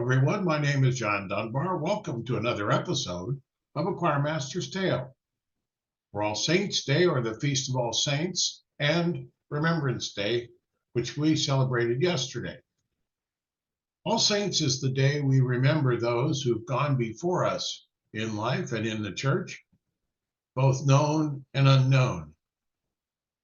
everyone. My name is John Dunbar. Welcome to another episode of A Choirmaster's Tale. For All Saints Day, or the Feast of All Saints, and Remembrance Day, which we celebrated yesterday. All Saints is the day we remember those who've gone before us in life and in the church, both known and unknown.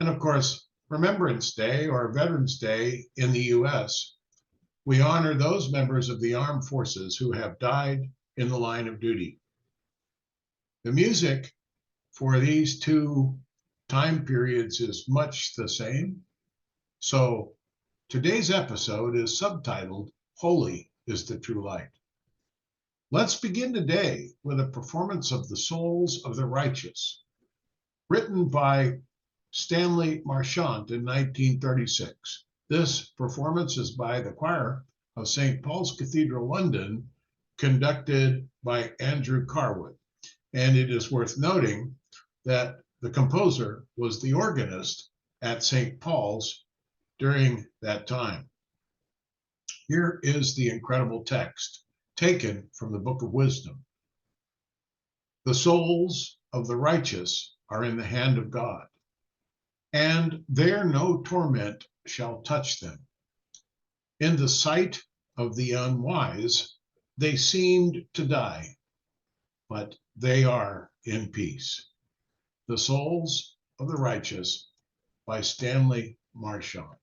And of course, Remembrance Day, or Veterans Day in the U.S., we honor those members of the armed forces who have died in the line of duty. The music for these two time periods is much the same. So today's episode is subtitled, Holy is the True Light. Let's begin today with a performance of the Souls of the Righteous, written by Stanley Marchant in 1936. This performance is by the choir of St. Paul's Cathedral, London, conducted by Andrew Carwood. And it is worth noting that the composer was the organist at St. Paul's during that time. Here is the incredible text taken from the Book of Wisdom. The souls of the righteous are in the hand of God, and there no torment shall touch them. In the sight of the unwise, they seemed to die, but they are in peace. The Souls of the Righteous by Stanley Marchant.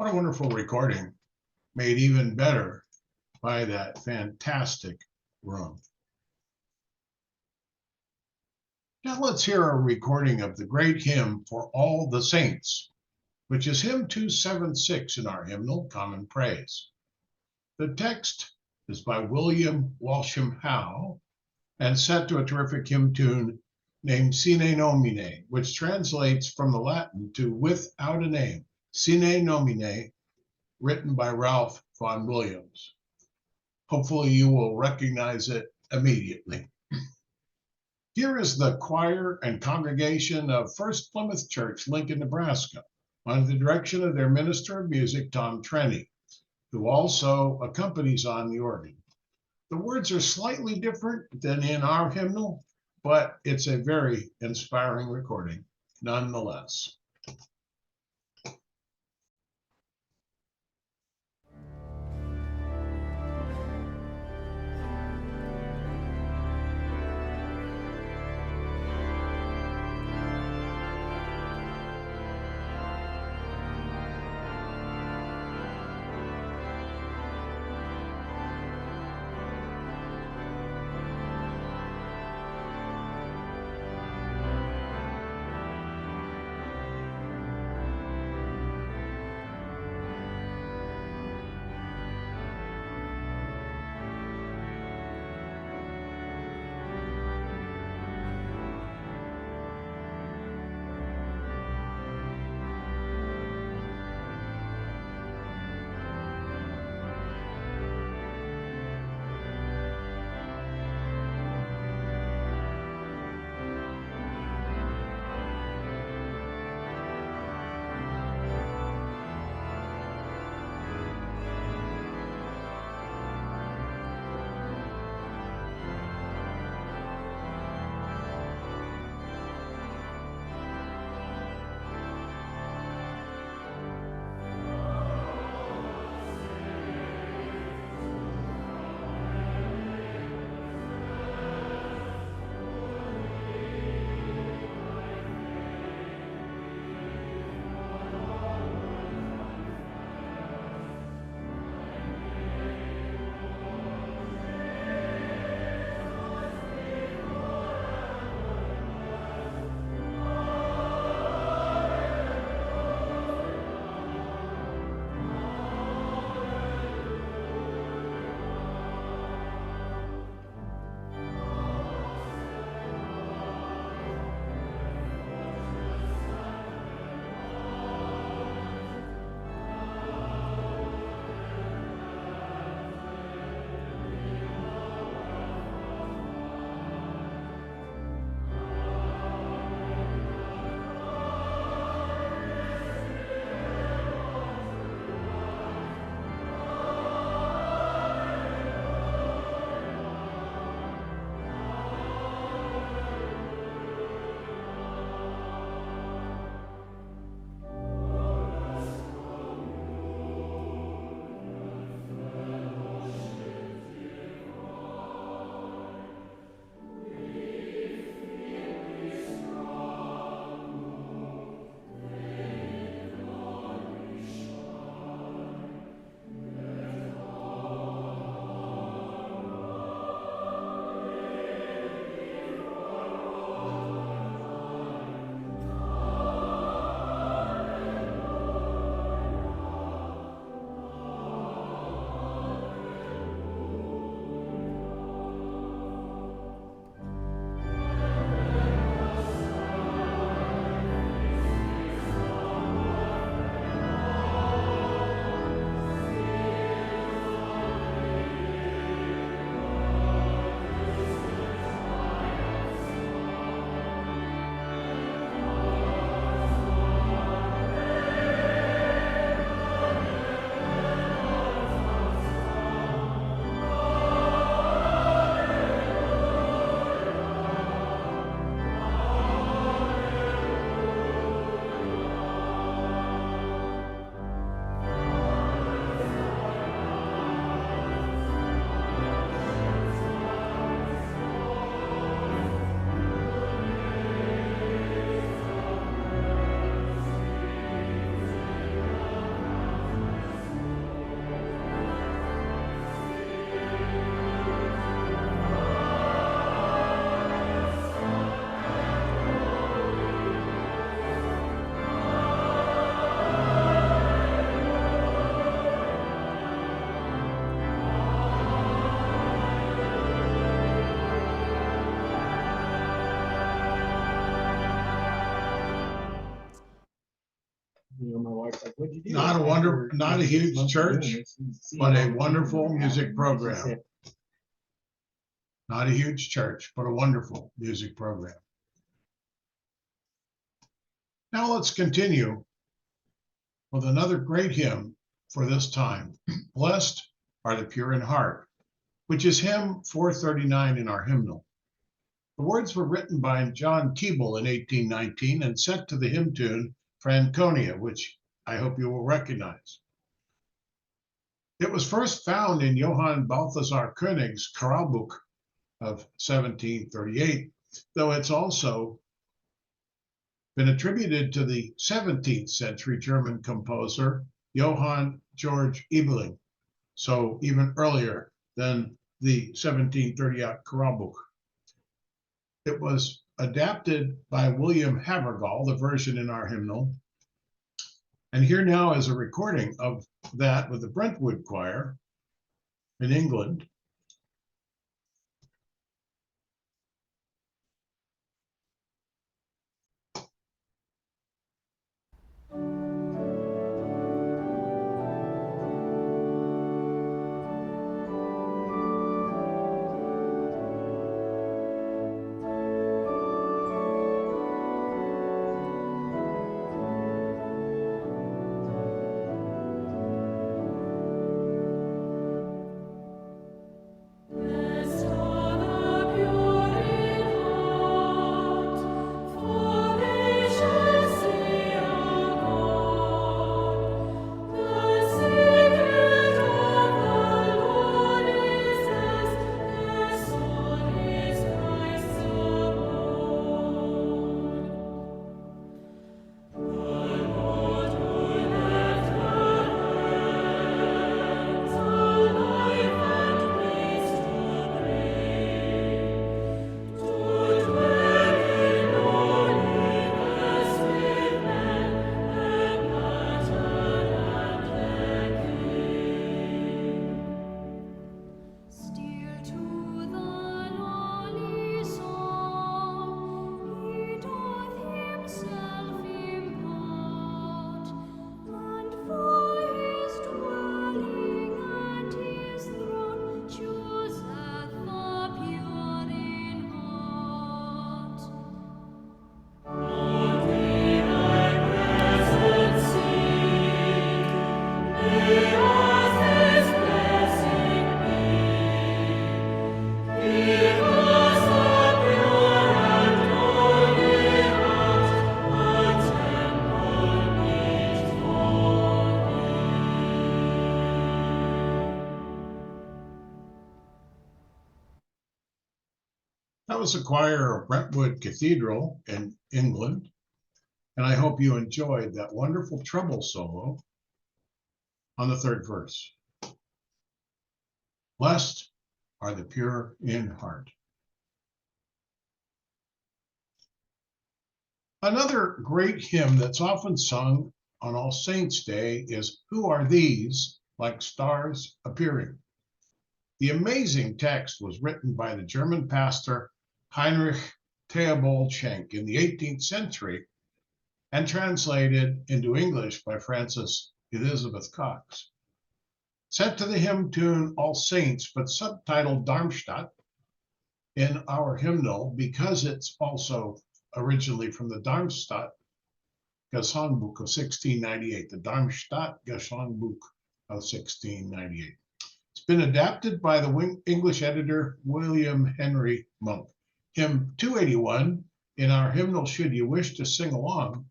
What a wonderful recording, made even better by that fantastic room. Now let's hear a recording of the great hymn For All the Saints, which is hymn 276 in our hymnal, Common Praise. The text is by William Walsham Howe and set to a terrific hymn tune named Sine Nomine, which translates from the Latin to without a name. Sine Nomine, written by Ralph Vaughan Williams. Hopefully you will recognize it immediately. Here is the choir and congregation of First Plymouth Church, Lincoln, Nebraska, under the direction of their minister of music, Tom Trenny, who also accompanies on the organ. The words are slightly different than in our hymnal, but it's a very inspiring recording nonetheless. My wife's like, "What'd you do?" Not a huge church, but a wonderful music program. Not a huge church, but a wonderful music program. Now let's continue with another great hymn for this time. Blessed are the pure in heart, which is hymn 439 in our hymnal. The words were written by John Keble in 1819 and set to the hymn tune Franconia, which I hope you will recognize. It was first found in Johann Balthasar König's Choralbuch of 1738, though it's also been attributed to the 17th century German composer Johann Georg Ebeling, so even earlier than the 1738 Choralbuch. It was adapted by William Havergal, the version in our hymnal, and here now is a recording of that with the Brentwood Choir in England. That was the choir of Brentwood Cathedral in England, and I hope you enjoyed that wonderful treble solo on the third verse. Blessed are the pure in heart. Another great hymn that's often sung on All Saints' Day is Who Are These, Like Stars Appearing? The amazing text was written by the German pastor Heinrich Theobald Schenk in the 18th century and translated into English by Frances Elizabeth Cox. Set to the hymn tune All Saints, but subtitled Darmstadt in our hymnal because it's also originally from the Darmstadt Gesangbuch of 1698, the Darmstadt Gesangbuch of 1698. It's been adapted by the English editor William Henry Monk. Hymn 281 in our hymnal should you wish to sing along,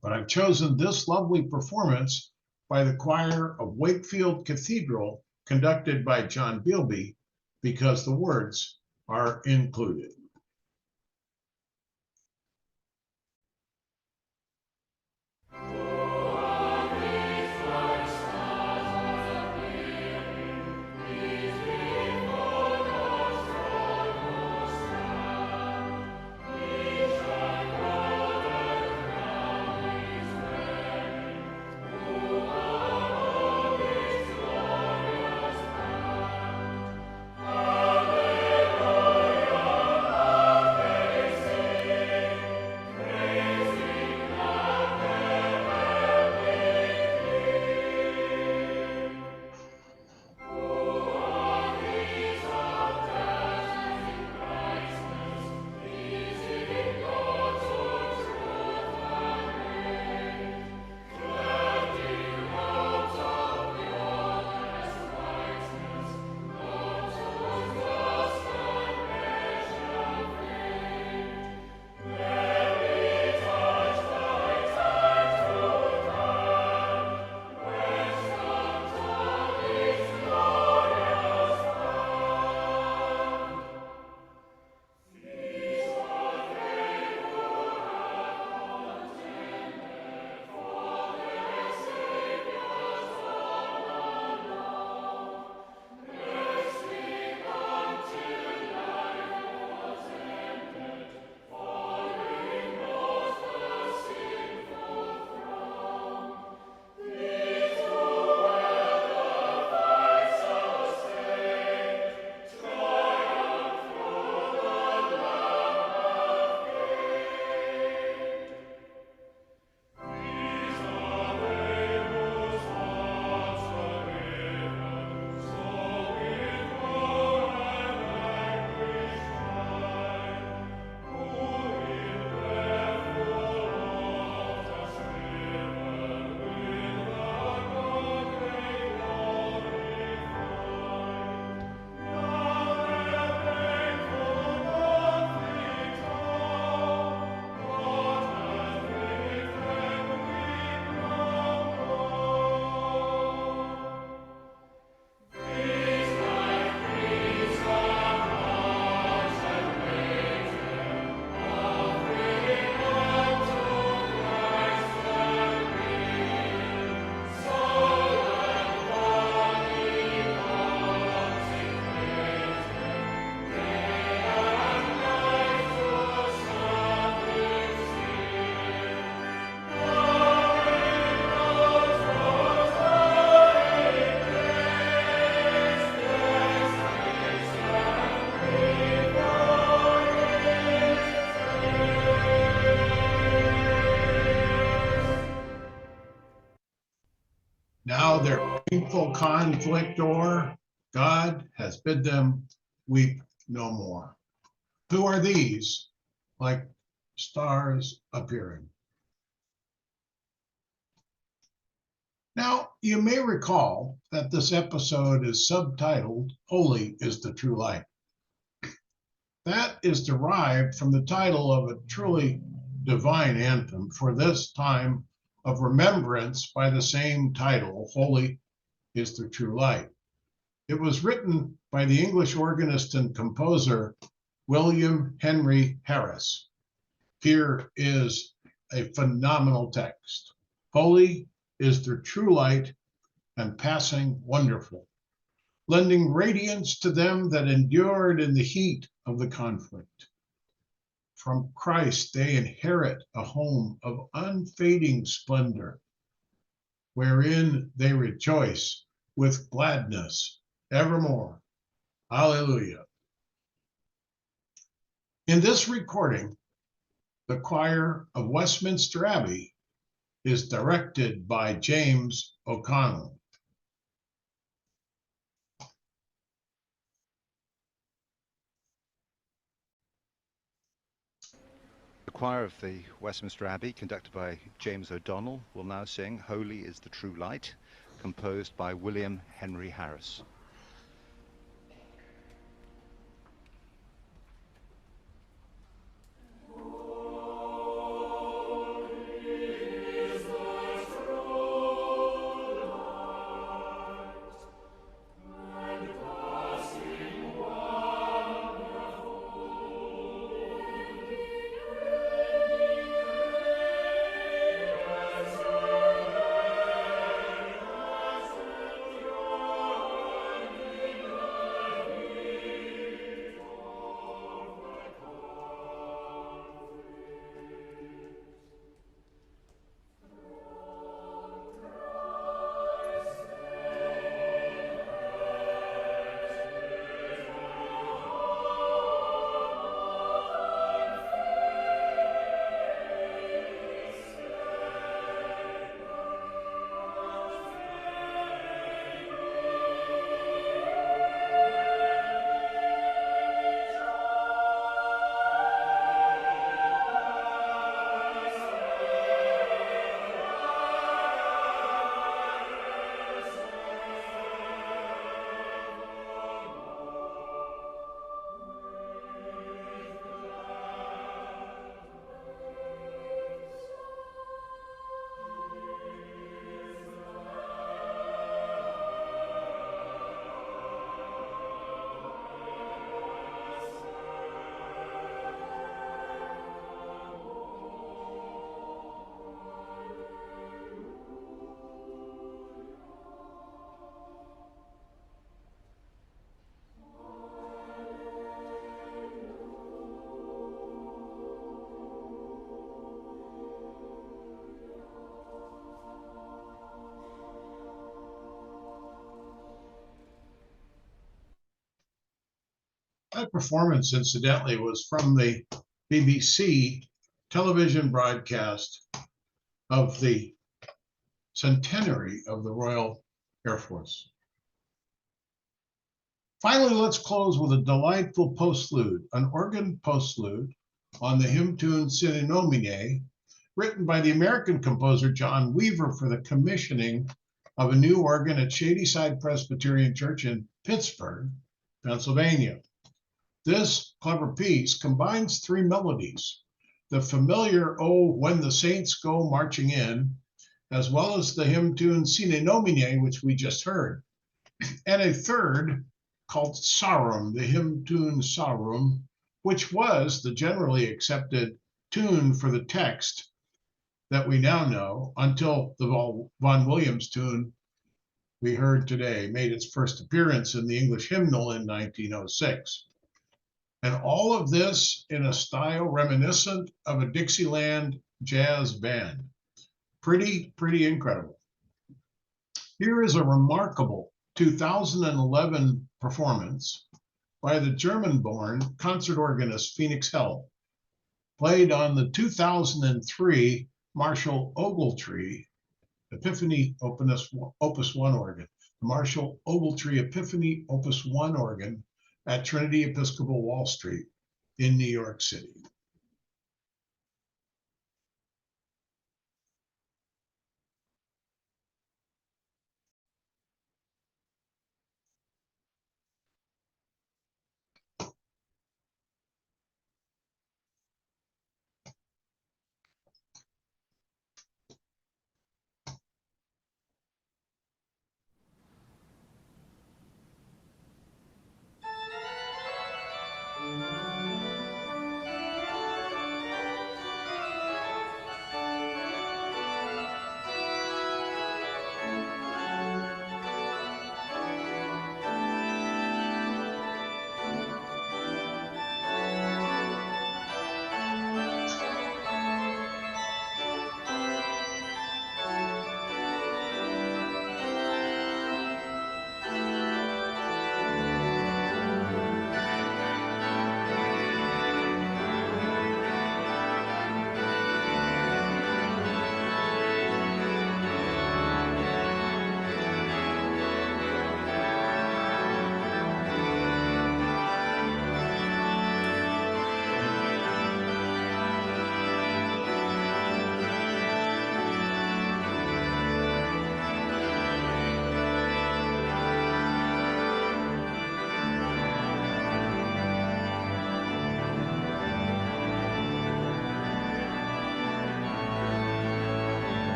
but I've chosen this lovely performance by the choir of Wakefield Cathedral, conducted by John Bealby, because the words are included. Now their painful conflict o'er, God has bid them weep no more. Who are these, like stars appearing? Now, you may recall that this episode is subtitled, Holy is the True Light. That is derived from the title of a truly divine anthem for this time of remembrance by the same title, Holy is the True Light. It was written by the English organist and composer William Henry Harris. Here is a phenomenal text. Holy is the true light and passing wonderful, lending radiance to them that endured in the heat of the conflict. From Christ they inherit a home of unfading splendor, wherein they rejoice with gladness evermore. Hallelujah. In this recording, the choir of Westminster Abbey is directed by James O'Connell. The choir of the Westminster Abbey, conducted by James O'Donnell, will now sing Holy is the True Light, composed by William Henry Harris. That performance, incidentally, was from the BBC television broadcast of the centenary of the Royal Air Force. Finally, let's close with a delightful postlude, an organ postlude on the hymn tune Sine Nomine, written by the American composer John Weaver for the commissioning of a new organ at Shadyside Presbyterian Church in Pittsburgh, Pennsylvania. This clever piece combines three melodies, the familiar "Oh, When the Saints Go Marching In," as well as the hymn tune Sine Nomine, which we just heard, and a third called Sarum, the hymn tune Sarum, which was the generally accepted tune for the text that we now know until the Vaughan Williams tune we heard today made its first appearance in the English hymnal in 1906. And all of this in a style reminiscent of a Dixieland jazz band. Pretty incredible. Here is a remarkable 2011 performance by the German-born concert organist Phoenix Hell, played on the 2003 Marshall Ogletree Epiphany Opus 1 organ, the Marshall Ogletree Epiphany Opus 1 organ at Trinity Episcopal Wall Street in New York City.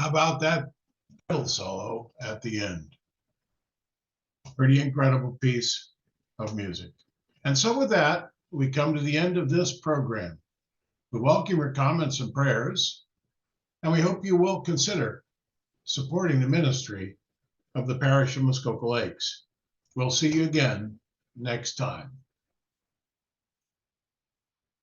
How about that fiddle solo at the end? Pretty incredible piece of music. And so with that, we come to the end of this program. We welcome your comments and prayers, and we hope you will consider supporting the ministry of the parish of Muskoka Lakes. We'll see you again next time.